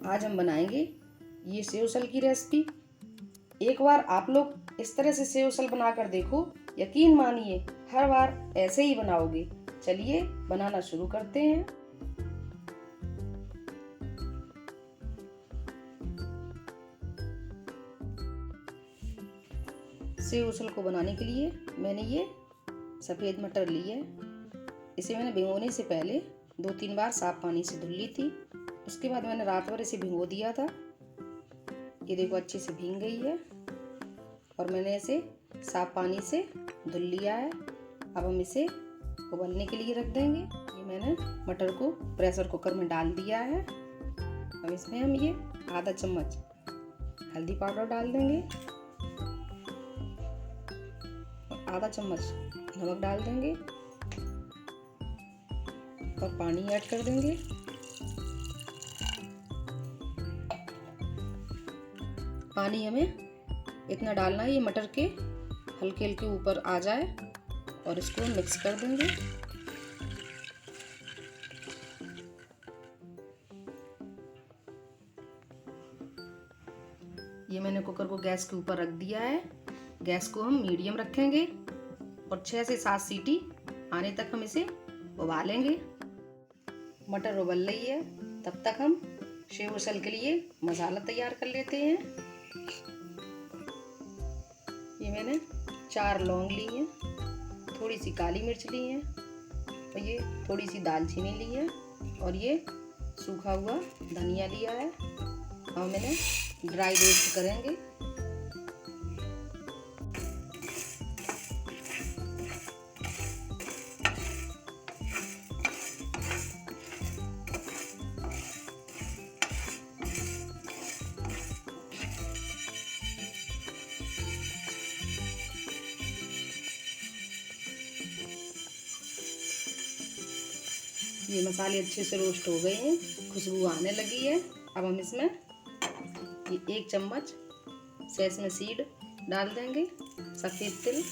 आज हम बनाएंगे ये सेव उसल की रेसिपी। एक बार आप लोग इस तरह से सेव उसल बनाकर देखो, यकीन मानिए हर बार ऐसे ही बनाओगे। चलिए बनाना शुरू करते हैं। सेव उसल को बनाने के लिए मैंने ये सफ़ेद मटर ली है। इसे मैंने भिगोने से पहले 2-3 बार साफ पानी से धुल ली थी। उसके बाद मैंने रात भर इसे भिगो दिया था। ये देखो अच्छे से भीग गई है और मैंने इसे साफ पानी से धुल लिया है। अब हम इसे उबलने के लिए रख देंगे। ये मैंने मटर को प्रेशर कुकर में डाल दिया है। अब इसमें हम ये आधा चम्मच हल्दी पाउडर डाल देंगे, आधा चम्मच नमक डाल देंगे और पानी ऐड कर देंगे। पानी हमें इतना डालना है ये मटर के हल्के हल्के ऊपर आ जाए और इसको हम मिक्स कर देंगे। ये मैंने कुकर को गैस के ऊपर रख दिया है। गैस को हम मीडियम रखेंगे और 6 से 7 सीटी आने तक हम इसे उबालेंगे। मटर उबल रही है, तब तक हम सेव उसल के लिए मसाला तैयार कर लेते हैं। ये मैंने 4 लौंग ली हैं, थोड़ी सी काली मिर्च ली है और ये थोड़ी सी दालचीनी ली है और ये सूखा हुआ धनिया लिया है। और मैंने ड्राई रोस्ट करेंगे। ये मसाले अच्छे से रोस्ट हो गए हैं, खुशबू आने लगी है। अब हम इसमें ये 1 चम्मच सेसमे सीड डाल देंगे, सफ़ेद तिल,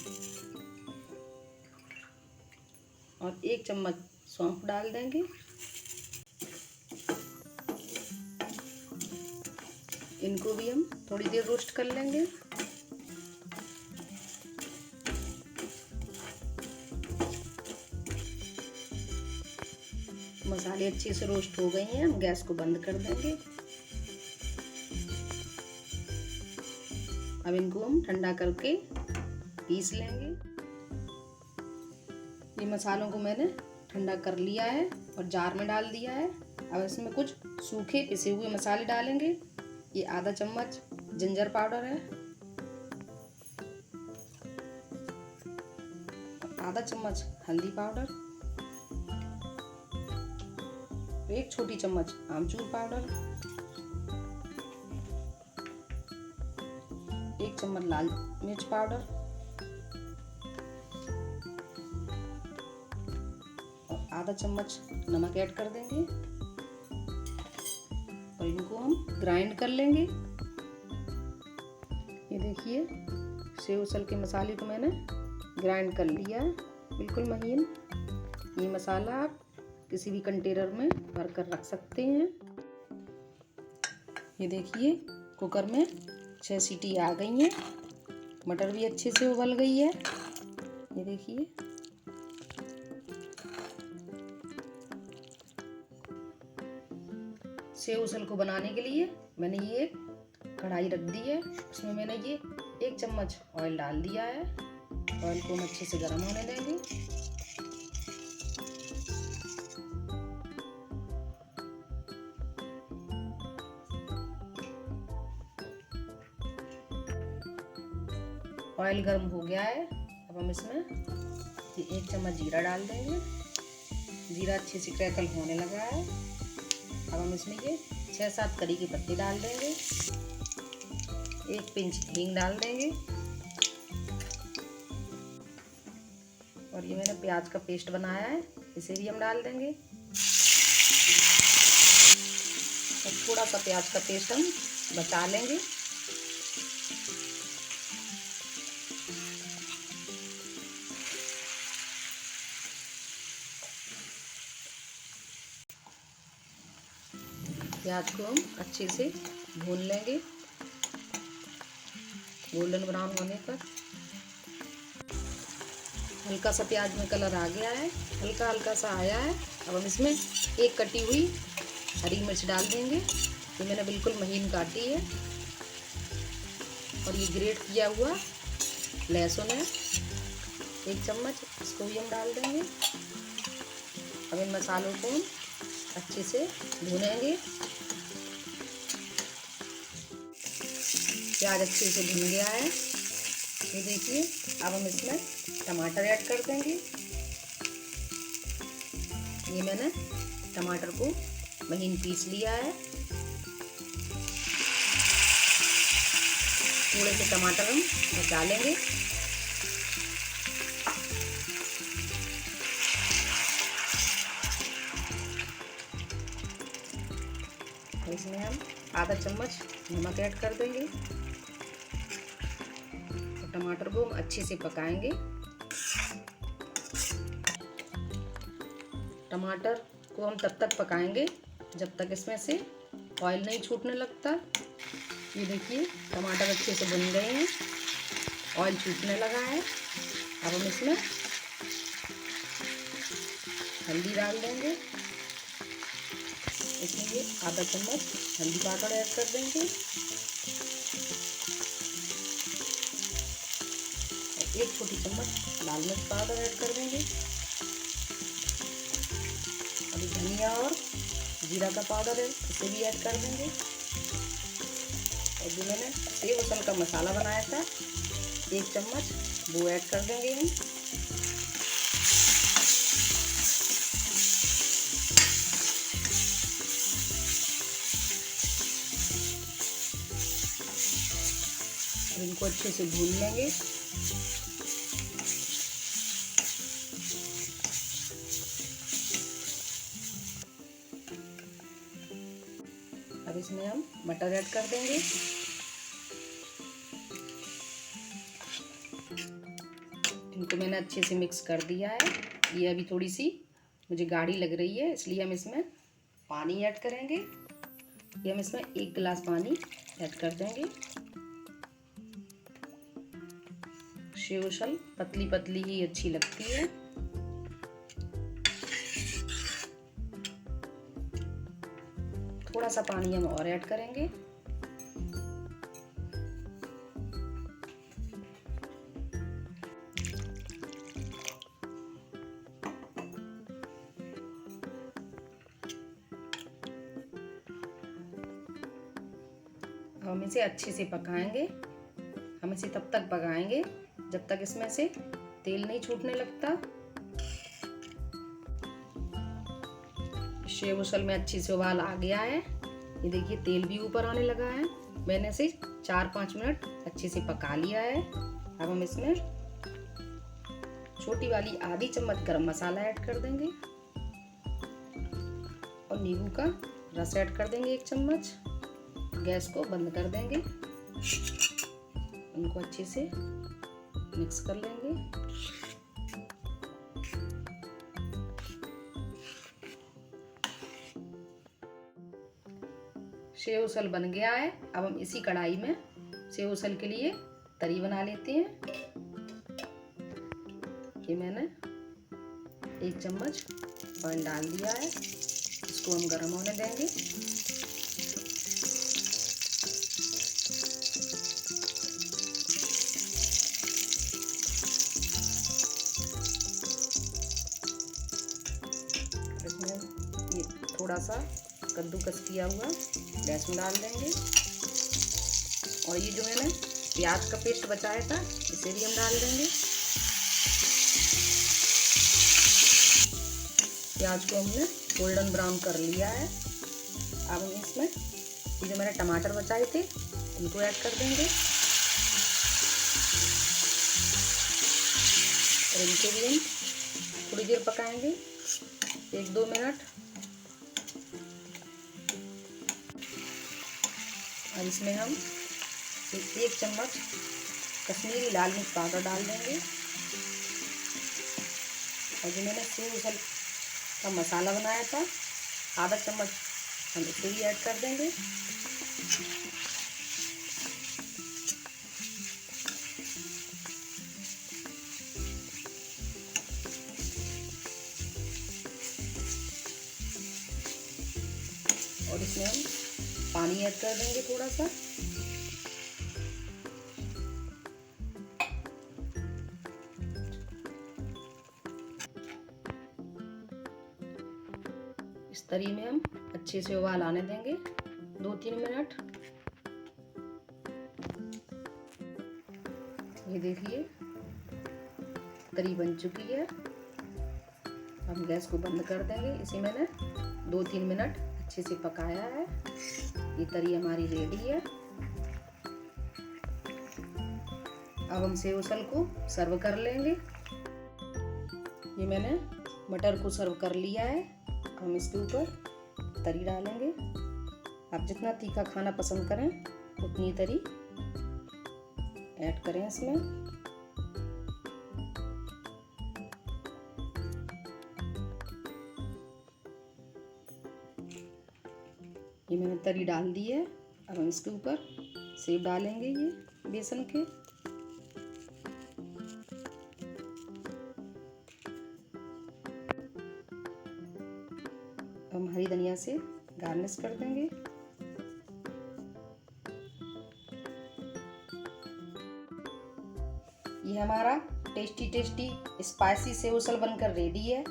और 1 चम्मच सौंफ डाल देंगे। इनको भी हम थोड़ी देर रोस्ट कर लेंगे। मसाले अच्छे से रोस्ट हो गए हैं, हम गैस को बंद कर देंगे। अब इनको हम ठंडा करके पीस लेंगे। ये मसालों को मैंने ठंडा कर लिया है और जार में डाल दिया है। अब इसमें कुछ सूखे पिसे हुए मसाले डालेंगे। ये आधा चम्मच जिंजर पाउडर है, आधा चम्मच हल्दी पाउडर, 1 छोटी चम्मच आमचूर पाउडर, 1 चम्मच लाल मिर्च पाउडर और आधा चम्मच नमक ऐड कर देंगे और इनको हम ग्राइंड कर लेंगे। ये देखिए सेव उसल के मसाले को मैंने ग्राइंड कर लिया है, बिल्कुल महीन। ये मसाला आप किसी भी कंटेनर में भर कर रख सकते हैं। ये देखिए कुकर में 6 सीटी आ गई हैं, मटर भी अच्छे से उबल गई है। ये देखिए सेव उसल को बनाने के लिए मैंने ये एक कढ़ाई रख दी है। उसमें मैंने ये 1 चम्मच ऑयल डाल दिया है। ऑयल को हम अच्छे से गर्म होने देंगे। ऑयल गर्म हो गया है। अब हम इसमें ये 1 चम्मच जीरा डाल देंगे। जीरा अच्छे से क्रैकल होने लगा है। अब हम इसमें ये 6-7 करी के पत्ते डाल देंगे, 1 पिंच हींग डाल देंगे और ये मैंने प्याज का पेस्ट बनाया है, इसे भी हम डाल देंगे और थोड़ा सा प्याज का पेस्ट हम बचा लेंगे। प्याज को हम अच्छे से भून लेंगे गोल्डन ब्राउन होने पर। हल्का सा प्याज में कलर आ गया है, हल्का हल्का सा आया है। अब हम इसमें एक कटी हुई हरी मिर्च डाल देंगे, ये मैंने बिल्कुल महीन काटी है। और ये ग्रेट किया हुआ लहसुन है 1 चम्मच, इसको भी हम डाल देंगे। अब इन मसालों को हम अच्छे से भूनेंगे। प्याज अच्छे से भुन गया है, ये देखिए। अब हम इसमें टमाटर ऐड कर देंगे। ये मैंने टमाटर को महीन पीस लिया है। थोड़े से टमाटर हम बचा लेंगे। इसमें हम आधा चम्मच नमक ऐड कर देंगे। टमाटर को हम अच्छे से पकाएंगे। टमाटर को हम तब तक पकाएंगे जब तक इसमें से ऑयल नहीं छूटने लगता। ये देखिए टमाटर अच्छे से भुन गए हैं, ऑयल छूटने लगा है। अब हम इसमें हल्दी डाल देंगे। इसमें ये आधा चम्मच हल्दी पाउडर ऐड कर देंगे। 1 छोटी चम्मच लाल मिर्च पाउडर ऐड कर देंगे। अभी धनिया और जीरा का पाउडर है, इसे भी ऐड कर देंगे। और जो मैंने सेव उसल का मसाला बनाया था 1 चम्मच, वो ऐड कर देंगे हम। इनको अच्छे से भून लेंगे। अब इसमें हम मटर ऐड कर देंगे। इनको मैंने अच्छे से मिक्स कर दिया है। ये अभी थोड़ी सी मुझे गाढ़ी लग रही है, इसलिए हम इसमें पानी ऐड करेंगे। ये हम इसमें 1 गिलास पानी ऐड कर देंगे। सेव उसल पतली पतली ही अच्छी लगती है। थोड़ा सा पानी हम और ऐड करेंगे। हम इसे अच्छे से पकाएंगे। हम इसे तब तक पकाएंगे जब तक इसमें से तेल नहीं छूटने लगता। सेव उसल में अच्छे से उबाल आ गया है। ये देखिए तेल भी ऊपर आने लगा है। मैंने इसे 4-5 मिनट अच्छे से पका लिया है। अब हम इसमें छोटी वाली आधी चम्मच गरम मसाला ऐड कर देंगे और नींबू का रस ऐड कर देंगे 1 चम्मच। गैस को बंद कर देंगे। उनको अच्छे से मिक्स कर लेंगे। सेव उसल बन गया है। अब हम इसी कढ़ाई में सेव उसल के लिए तरी बना लेते हैं। ये मैंने 1 चम्मच ऑयल डाल दिया है, इसको हम गर्म होने देंगे। इसमें ये थोड़ा सा कद्दूकस किया हुआ लहसुन डाल देंगे। और ये जो मैंने प्याज का पेस्ट बचाया था इसे भी हम डाल देंगे। प्याज को हमने गोल्डन ब्राउन कर लिया है। अब हम इसमें ये जो मैंने टमाटर बचाए थे इनको ऐड कर देंगे और इनको भी हम थोड़ी देर पकाएंगे, 1-2 मिनट। और इसमें हम 1 चम्मच कश्मीरी लाल मिर्च पाउडर डाल देंगे। और जो मैंने सेव उसल का मसाला बनाया था आधा चम्मच हम इसे भी ऐड कर देंगे। और इसमें हम पानी ऐड कर देंगे थोड़ा सा। इस तरी में हम अच्छे से उबाल आने देंगे 2-3 मिनट। ये देखिए तरी बन चुकी है। हम गैस को बंद कर देंगे। इसे मैंने 2-3 मिनट अच्छे से पकाया है। ये तरी हमारी रेडी है। अब हम सेव उसल को सर्व कर लेंगे। ये मैंने मटर को सर्व कर लिया है। हम इसके ऊपर तरी डालेंगे। आप जितना तीखा खाना पसंद करें उतनी तरी ऐड करें इसमें। ये मैंने तरी डाल दी है। अब हम इसके ऊपर सेव डालेंगे ये बेसन के। हम हरी धनिया से गार्निश कर देंगे। ये हमारा टेस्टी स्पाइसी सेव उसल बनकर रेडी है।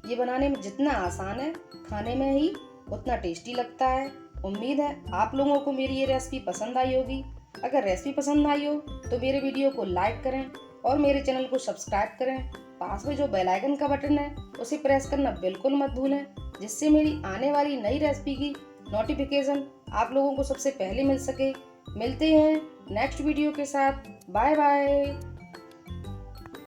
ये बनाने में जितना आसान है खाने में ही उतना टेस्टी लगता है। उम्मीद है आप लोगों को मेरी ये रेसिपी पसंद आई होगी। अगर रेसिपी पसंद आई हो तो मेरे वीडियो को लाइक करें और मेरे चैनल को सब्सक्राइब करें। पास में जो बेल आइकन का बटन है उसे प्रेस करना बिल्कुल मत भूलें, जिससे मेरी आने वाली नई रेसिपी की नोटिफिकेशन आप लोगों को सबसे पहले मिल सके। मिलते हैं नेक्स्ट वीडियो के साथ। Bye bye.